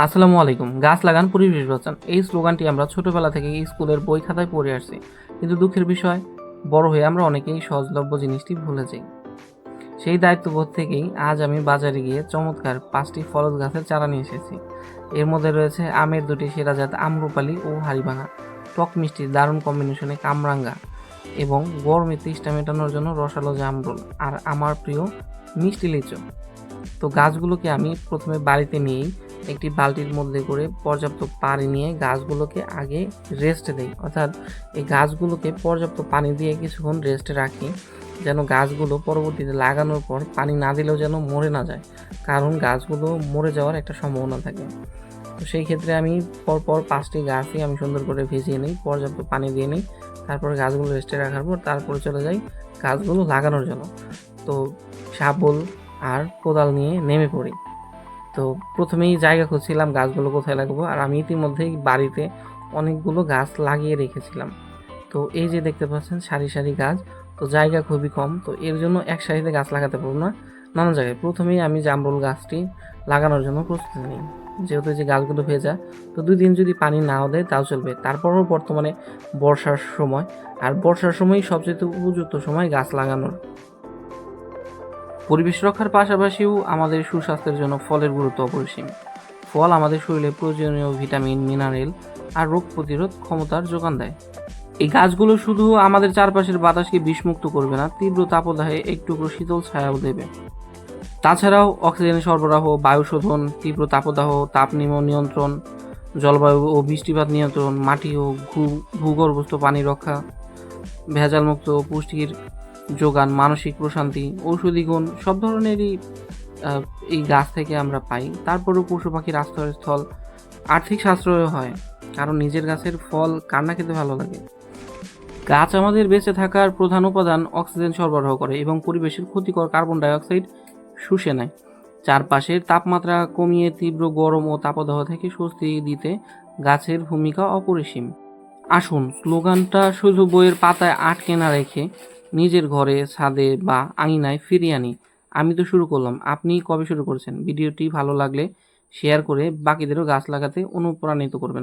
আসসালামু আলাইকুম। গাছ লাগান, পরিবেশ বাঁচান। এই স্লোগানটি আমরা ছোটবেলা থেকে স্কুলের বই খাতায় পড়ে আসছি। কিন্তু দুঃখের বিষয়, বড় হয়ে আমরা অনেকেই সহজলভ্য জিনিসটি ভুলে যাই। সেই দায়িত্ববোধ থেকেই আজ আমি বাজারে গিয়ে চমৎকার ৫টি ফলজ গাছের চারা নিয়ে এসেছি। এর মধ্যে রয়েছে আমের ২টি সেরা জাত আম্রপালি ও হাড়িভাঙা, টক মিষ্টির দারুণ কম্বিনেশনে কামরাঙ্গা এবং গরমে তৃষ্ণা মেটানোর জন্য রসালো জামরুল, আর আমার প্রিয় মিষ্টি লিচু। তো গাছগুলোকে আমি প্রথমে বাড়িতে নিয়েই একটি বালতির মধ্যে করে পর্যাপ্ত পানি নিয়ে গাছগুলোকে আগে রেস্টে দেই, অর্থাৎ এই গাছগুলোকে পর্যাপ্ত পানি দিয়ে কিছুক্ষণ রেস্টে রাখি, যেন গাছগুলো পরবর্তীতে লাগানোর পর পানি না দিলেও যেন মরে না যায়, কারণ গাছগুলো মরে যাওয়ার একটা সম্ভাবনা থাকে। তো সেই ক্ষেত্রে আমি পরপর ৫টি গাছই আমি সুন্দর করে ভিজিয়ে নিই, পর্যাপ্ত পানি দিয়ে নিই। তারপরে গাছগুলো রেস্টে রাখার পর তারপরে চলে যাই গাছগুলো লাগানোর জন্য। তো শাবল আর কোদাল নিয়ে নেমে পড়ি। তো প্রথমেই জায়গা খুঁজছিলাম গাছগুলো কোথায় লাগাবো, আর আমি ইতিমধ্যেই বাড়িতে অনেকগুলো গাছ লাগিয়ে রেখেছিলাম। তো এই যে দেখতে পাচ্ছেন সারি সারি গাছ, তো জায়গা খুবই কম, তো এর জন্য এক সারিতে গাছ লাগাতে পারবো না, নানা জায়গায়। প্রথমেই আমি জামরুল গাছটি লাগানোর জন্য প্রস্তুতি নিই। যেহেতু এই যে গাছগুলো ভেজা, তো ২ দিন যদি পানি নাও দেয় তাও চলবে। তারপরও বর্তমানে বর্ষার সময়, আর বর্ষার সময়ই সবচেয়ে উপযুক্ত সময় গাছ লাগানোর। পরিবেশ রক্ষার পাশাপাশিও আমাদের সুস্বাস্থ্যের জন্য ফলের গুরুত্ব অপরিসীম। ফল আমাদের শরীরে প্রয়োজনীয় ভিটামিন, মিনারেল আর রোগ প্রতিরোধ ক্ষমতার যোগান দেয়। এই গাছগুলো শুধু আমাদের চারপাশের বাতাসকে বিষমুক্ত করবে না, তীব্র তাপদাহে একটুকরো শীতল ছায়াও দেবে। তাছাড়াও অক্সিজেন সরবরাহ, বায়ু শোধন, তীব্র তাপদাহ, নিয়ন্ত্রণ, জলবায়ু ও বৃষ্টিপাত নিয়ন্ত্রণ, মাটি ও ভূগর্ভস্থ পানি রক্ষা, ভেজালমুক্ত পুষ্টির যোগান, মানসিক প্রশান্তি, ঔষধি গুণ সব ধরনেরই আহ, এই গাছ থেকে আমরা পাই। তারপরেও পশু পাখির আশ্রয়স্থল, আর্থিক সাশ্রয় হয়, কারণ নিজের গাছের ফল কার না খেতে ভালো লাগে। গাছ আমাদের বেঁচে থাকার প্রধান উপাদান অক্সিজেন সরবরাহ করে এবং পরিবেশের ক্ষতিকর কার্বন ডাই অক্সাইড শুষে নেয়। চারপাশের তাপমাত্রা কমিয়ে তীব্র গরম ও তাপদাহ থেকে স্বস্তি দিতে গাছের ভূমিকা অপরিসীম। আসুন স্লোগানটা শুধু বইয়ের পাতায় আটকে না রেখে নিজের ঘরে, ছাদে বা আঙিনায় ফিরিয়ে আনি। আমি তো শুরু করলাম, আপনি কবে শুরু করছেন? ভিডিওটি ভালো লাগলে শেয়ার করে বাকিদেরও গাছ লাগাতে অনুপ্রাণিত করবেন।